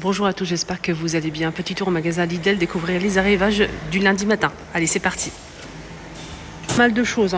Bonjour à tous, j'espère que vous allez bien. Petit tour au magasin Lidl, découvrir les arrivages du lundi matin. Allez, c'est parti. Pas mal de choses,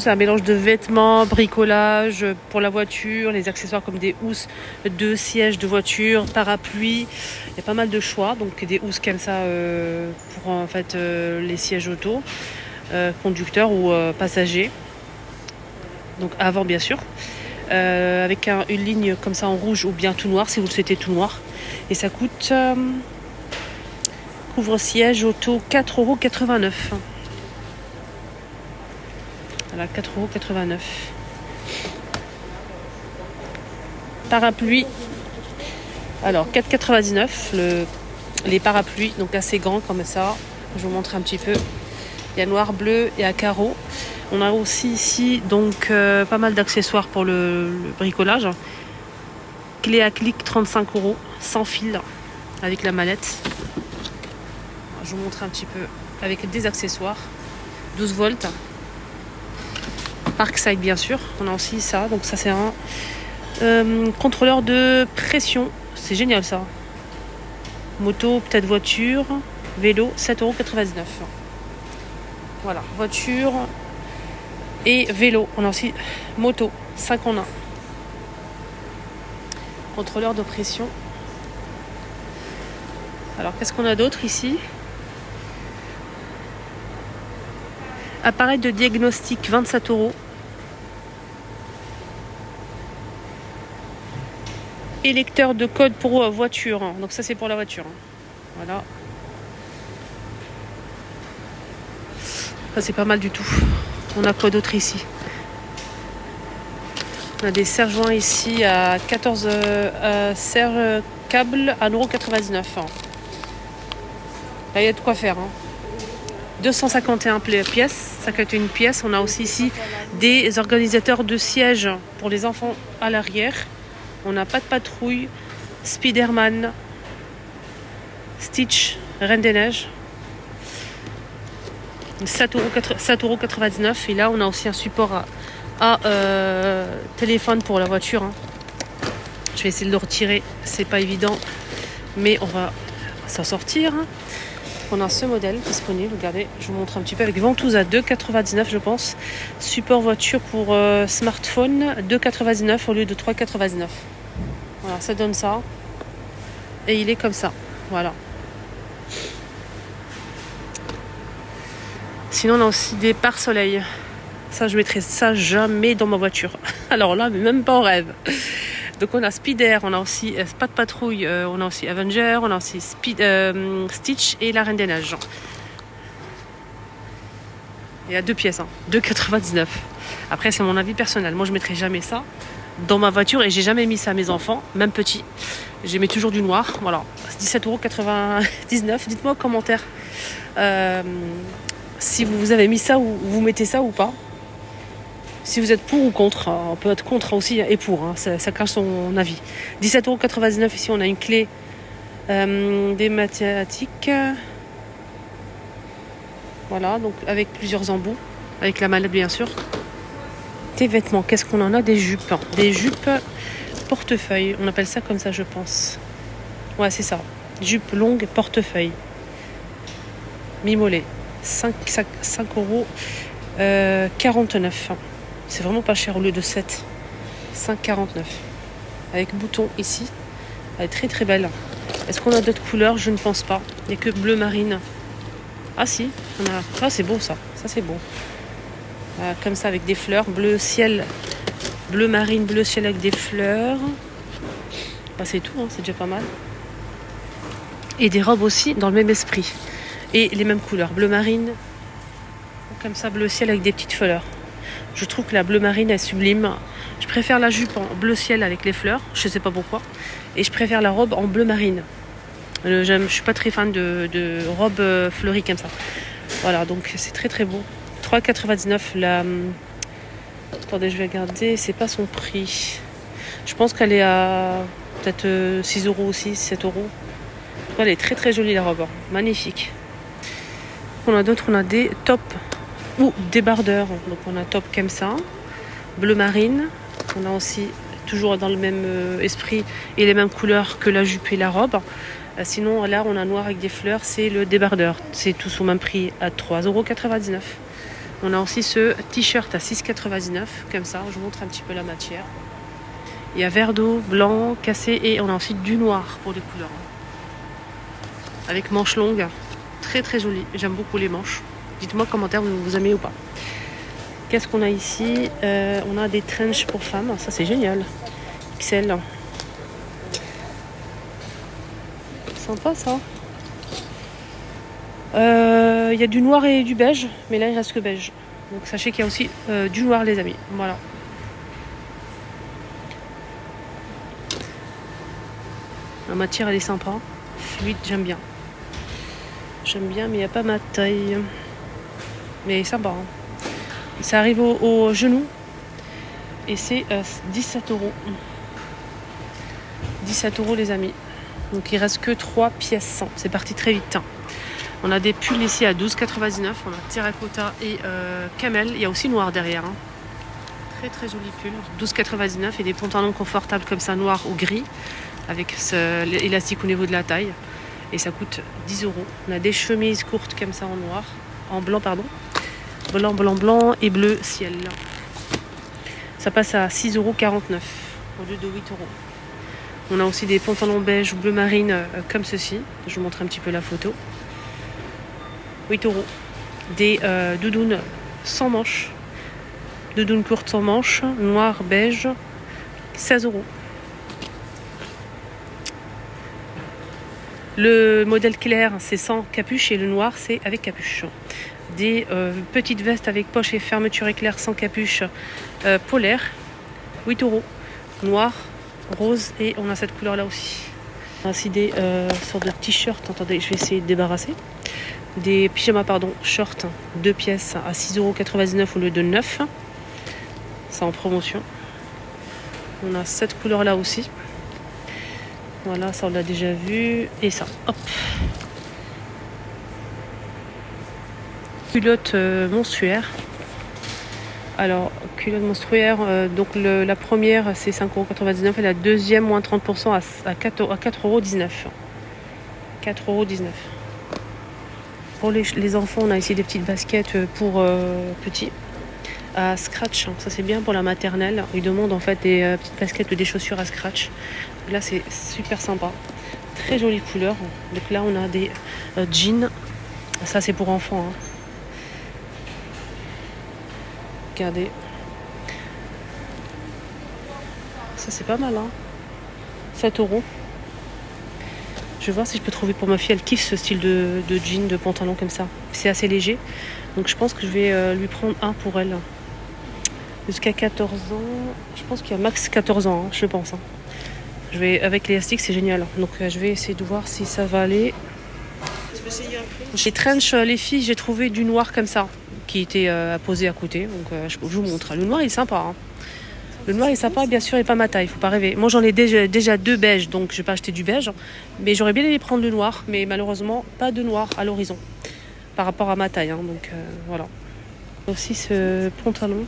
un mélange de vêtements, bricolage pour la voiture, les accessoires comme des housses de sièges de voiture, parapluies. Il y a pas mal de choix, donc des housses comme ça pour en fait les sièges auto, conducteurs ou passagers. Donc avant bien sûr. Avec une ligne comme ça en rouge ou bien tout noir si vous le souhaitez tout noir. Et ça coûte couvre-siège auto 4,89 €. Voilà, 4,89 €. Parapluie. Alors 4,99 € les parapluies, donc assez grands comme ça. Je vous montre un petit peu. Il y a noir, bleu et à carreaux. On a aussi ici donc pas mal d'accessoires pour le bricolage. Clé à clic 35 €, sans fil, avec la mallette. Je vous montre un petit peu avec des accessoires. 12 volts. Parkside bien sûr. On a aussi ça. Donc ça c'est un contrôleur de pression. C'est génial ça. Moto, peut-être voiture. Vélo, 7,99 €. Voilà, voiture et vélo. On a aussi moto, 5 en 1. Contrôleur de pression. Alors qu'est-ce qu'on a d'autre ici? Appareil de diagnostic, 27 €. Et lecteur de code pour voiture. Donc ça c'est pour la voiture. Voilà. Ça c'est pas mal du tout. On a quoi d'autre ici? On a des serre-joints ici à 14 serre-câbles à 1,99 €. Là il y a de quoi faire. 251 pièces, 51 pièces. On a aussi ici des organisateurs de sièges pour les enfants à l'arrière. On n'a pas de patrouille, Spiderman, Stitch, Reine des Neiges. 7,99 €. Et là, on a aussi un support à téléphone pour la voiture. Je vais essayer de le retirer. C'est pas évident, mais on va s'en sortir. On a ce modèle disponible. Regardez, je vous montre un petit peu avec ventouse à 2,99 € je pense. Support voiture pour smartphone, 2,99 € au lieu de 3,99 €. Voilà, ça donne ça. Et il est comme ça. Voilà. Sinon, on a aussi des pare-soleil. Ça, je mettrai ça jamais dans ma voiture. Alors là, mais même pas en rêve. Donc on a Spider, on a aussi pas de patrouille, on a aussi Avenger, on a aussi Stitch et la Reine des Neiges. Il y a 2 pièces, 2,99 €. Après c'est mon avis personnel. Moi je mettrai jamais ça dans ma voiture et j'ai jamais mis ça à mes enfants, même petits. J'aimais toujours du noir. Voilà, 17,99 €. Dites-moi en commentaire si vous avez mis ça ou vous mettez ça ou pas. Si vous êtes pour ou contre, on peut être contre aussi et pour, ça cache son avis. 17,99 € ici, on a une clé des mathématiques. Voilà, donc avec plusieurs embouts, avec la mallette bien sûr. Des vêtements, qu'est-ce qu'on en a? Des jupes. Des jupes portefeuille, on appelle ça comme ça je pense. Ouais, c'est ça. Jupe longue portefeuille. Mi-mollet. 5,49 €. C'est vraiment pas cher au lieu de 7. 5,49 €. Avec bouton ici. Elle est très très belle. Est-ce qu'on a d'autres couleurs? Je ne pense pas. Il n'y a que bleu marine. Ah si, on a. Ah c'est beau ça. Ça c'est beau. Comme ça avec des fleurs. Bleu ciel. Bleu marine, bleu ciel avec des fleurs. Bah, c'est tout, c'est déjà pas mal. Et des robes aussi dans le même esprit. Et les mêmes couleurs. Bleu marine. Comme ça, bleu ciel avec des petites fleurs. Je trouve que la bleu marine est sublime. Je préfère la jupe en bleu ciel avec les fleurs. Je ne sais pas pourquoi. Et je préfère la robe en bleu marine. Je ne suis pas très fan de robes fleuries comme ça. Voilà, donc c'est très très beau. 3,99 €. Attendez, je vais regarder. C'est pas son prix. Je pense qu'elle est à peut-être 6 € aussi, 7 €. Elle est très très jolie la robe. Magnifique. On a d'autres, on a des tops. Ou débardeur, donc on a top comme ça, bleu marine, on a aussi toujours dans le même esprit et les mêmes couleurs que la jupe et la robe. Sinon là on a noir avec des fleurs, c'est le débardeur, c'est tout au même prix à 3,99 €. On a aussi ce t-shirt à 6,99 €, comme ça, je vous montre un petit peu la matière. Il y a vert d'eau, blanc, cassé et on a ensuite du noir pour les couleurs. Avec manches longues, très très joli, j'aime beaucoup les manches. Dites-moi en commentaire vous aimez ou pas. Qu'est-ce qu'on a ici? On a des trenches pour femmes, ça c'est génial. XL. Sympa ça. Il y a du noir et du beige, mais là il reste que beige. Donc sachez qu'il y a aussi du noir les amis. Voilà. La matière elle est sympa. Fluide, j'aime bien. J'aime bien, mais il n'y a pas ma taille. Mais sympa. Hein. Ça arrive au genou. Et c'est 17 €. 17 € les amis. Donc il reste que 3 pièces. C'est parti très vite. Hein. On a des pulls ici à 12,99 €. On a terracotta et camel. Il y a aussi noir derrière. Hein. Très très joli pull. 12,99 € et des pantalons confortables comme ça, noir ou gris. Avec l'élastique au niveau de la taille. Et ça coûte 10 €. On a des chemises courtes comme ça en noir. En blanc, pardon. Blanc, blanc, blanc et bleu ciel. Ça passe à 6,49 € au lieu de 8 €. On a aussi des pantalons beige ou bleu marine comme ceci. Je vous montre un petit peu la photo. 8 €. Des doudounes sans manches. Doudounes courtes sans manches. Noir, beige. 16 €. Le modèle clair, c'est sans capuche et le noir, c'est avec capuche. Des petites vestes avec poche et fermeture éclair sans capuche polaire. 8 €. Noir, rose et on a cette couleur là aussi. On a aussi des sortes de t-shirts. Attendez, je vais essayer de débarrasser. Des pyjamas, pardon, shorts, 2 pièces à 6,99 € au lieu de 9 €. C'est en promotion. On a cette couleur là aussi. Voilà, ça on l'a déjà vu. Et ça, hop. Culotte menstruaire. Alors, culotte menstruaire, donc la première c'est 5,99 € et la deuxième moins 30% à 4,19 €. 4,19 €. Pour les enfants, on a ici des petites baskets pour petits. À scratch, ça c'est bien pour la maternelle. Ils demandent en fait des petites baskets ou des chaussures à scratch. Là c'est super sympa. Très jolie couleur. Donc là on a des jeans. Ça c'est pour enfants. Hein. Regardez. Ça c'est pas mal. Hein. 7 €. Je vais voir si je peux trouver pour ma fille. Elle kiffe ce style de jean, de pantalon comme ça. C'est assez léger. Donc je pense que je vais lui prendre un pour elle. Jusqu'à 14 ans. Je pense qu'il y a max 14 ans, hein, je pense. Hein. Je vais, avec l'élastique, c'est génial. Donc je vais essayer de voir si ça va aller. Chez Trench, les filles, j'ai trouvé du noir comme ça, qui était posé à côté. Donc je vous montre. Le noir est sympa. Hein. Le noir est sympa, bien sûr, il n'est pas ma taille, faut pas rêver. Moi j'en ai déjà 2 beiges, donc je vais pas acheter du beige. Mais j'aurais bien aimé prendre le noir, mais malheureusement pas de noir à l'horizon. Par rapport à ma taille. Hein, donc voilà. Aussi ce pantalon.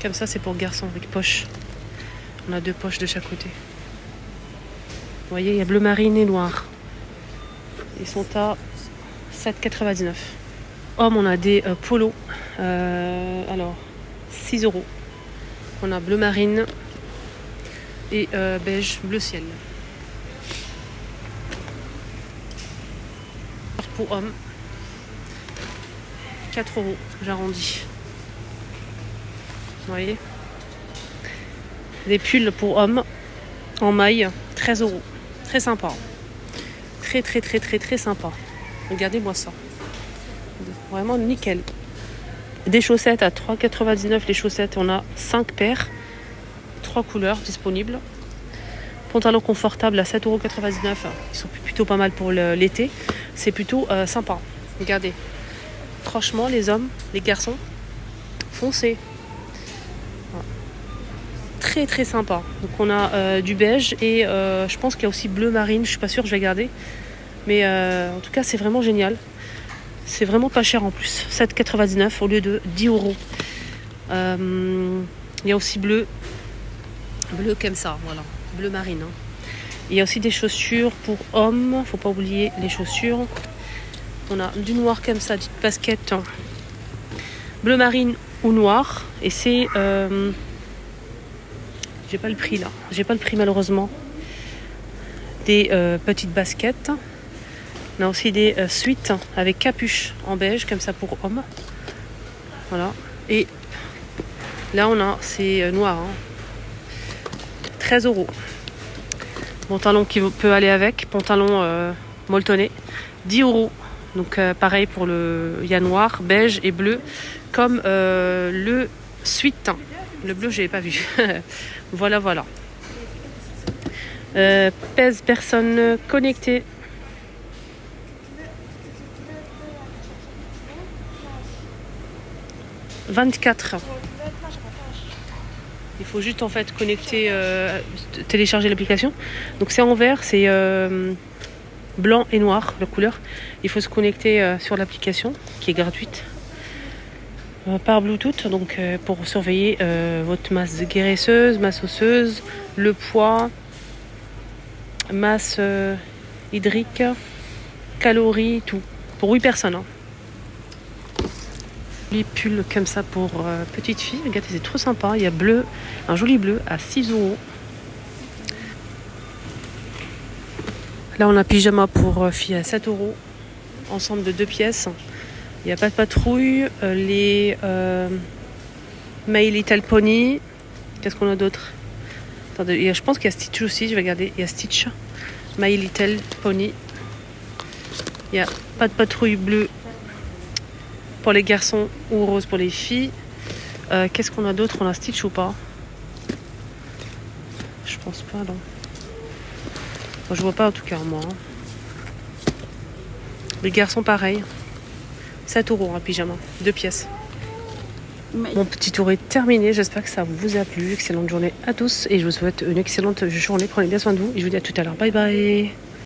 Comme ça c'est pour garçon avec poche. On a 2 poches de chaque côté. Vous voyez, il y a bleu marine et noir. Ils sont à 7,99 €. Homme, on a des polos. Alors 6 €. On a bleu marine et beige bleu ciel. Pour homme, 4 €, j'arrondis. Vous voyez, des pulls pour hommes en maille, 13 €. Très sympa. Très très très très très sympa. Regardez-moi ça. Vraiment nickel. Des chaussettes à 3,99 €. Les chaussettes, on a 5 paires. 3 couleurs disponibles. Pantalon confortable à 7,99 €. Ils sont plutôt pas mal pour l'été. C'est plutôt sympa. Regardez. Franchement, les hommes, les garçons, foncez. Très très sympa. Donc on a du beige et je pense qu'il y a aussi bleu marine. Je suis pas sûre, je vais garder. Mais en tout cas, c'est vraiment génial. C'est vraiment pas cher en plus. 7,99 € au lieu de 10 €. Il y a aussi bleu comme ça, voilà, bleu marine. Hein. Il y a aussi des chaussures pour hommes, faut pas oublier les chaussures. On a du noir comme ça, petite basket hein, bleu marine ou noir. Et c'est... j'ai pas le prix là, j'ai pas le prix malheureusement. Des petites baskets. On a aussi des suites avec capuche en beige comme ça pour hommes. Voilà. Et là on a, c'est noir. Hein. 13 €. Pantalon qui peut aller avec, pantalon molletonné. 10 €. Donc pareil pour le... Il y a noir, beige et bleu. Comme le suite. Le bleu je l'ai pas vu. Voilà. Pèse personne connectée. « 24 ». Il faut juste en fait connecter, télécharger l'application. Donc c'est en vert, c'est blanc et noir la couleur. Il faut se connecter sur l'application qui est gratuite par Bluetooth. Donc pour surveiller votre masse graisseuse, masse osseuse, le poids, masse hydrique, calories, tout. Pour 8 personnes. Hein. Pull comme ça pour petite fille. Regardez, c'est trop sympa. Il y a bleu, un joli bleu à 6 €. Là, on a pyjama pour fille à 7 €. Ensemble de 2 pièces. Il n'y a pas de patrouille. Les My Little Pony. Qu'est-ce qu'on a d'autre? Attendez, je pense qu'il y a Stitch aussi. Je vais regarder. Il y a Stitch. My Little Pony. Il n'y a pas de patrouille bleue pour les garçons ou rose pour les filles. Qu'est-ce qu'on a d'autre? On a Stitch ou pas? Je pense pas, non. Moi, je vois pas en tout cas, moi. Hein. Les garçons, pareil. 7 € un pyjama. 2 pièces. Mon petit tour est terminé. J'espère que ça vous a plu. Excellente journée à tous. Et je vous souhaite une excellente journée. Prenez bien soin de vous. Et je vous dis à tout à l'heure. Bye bye.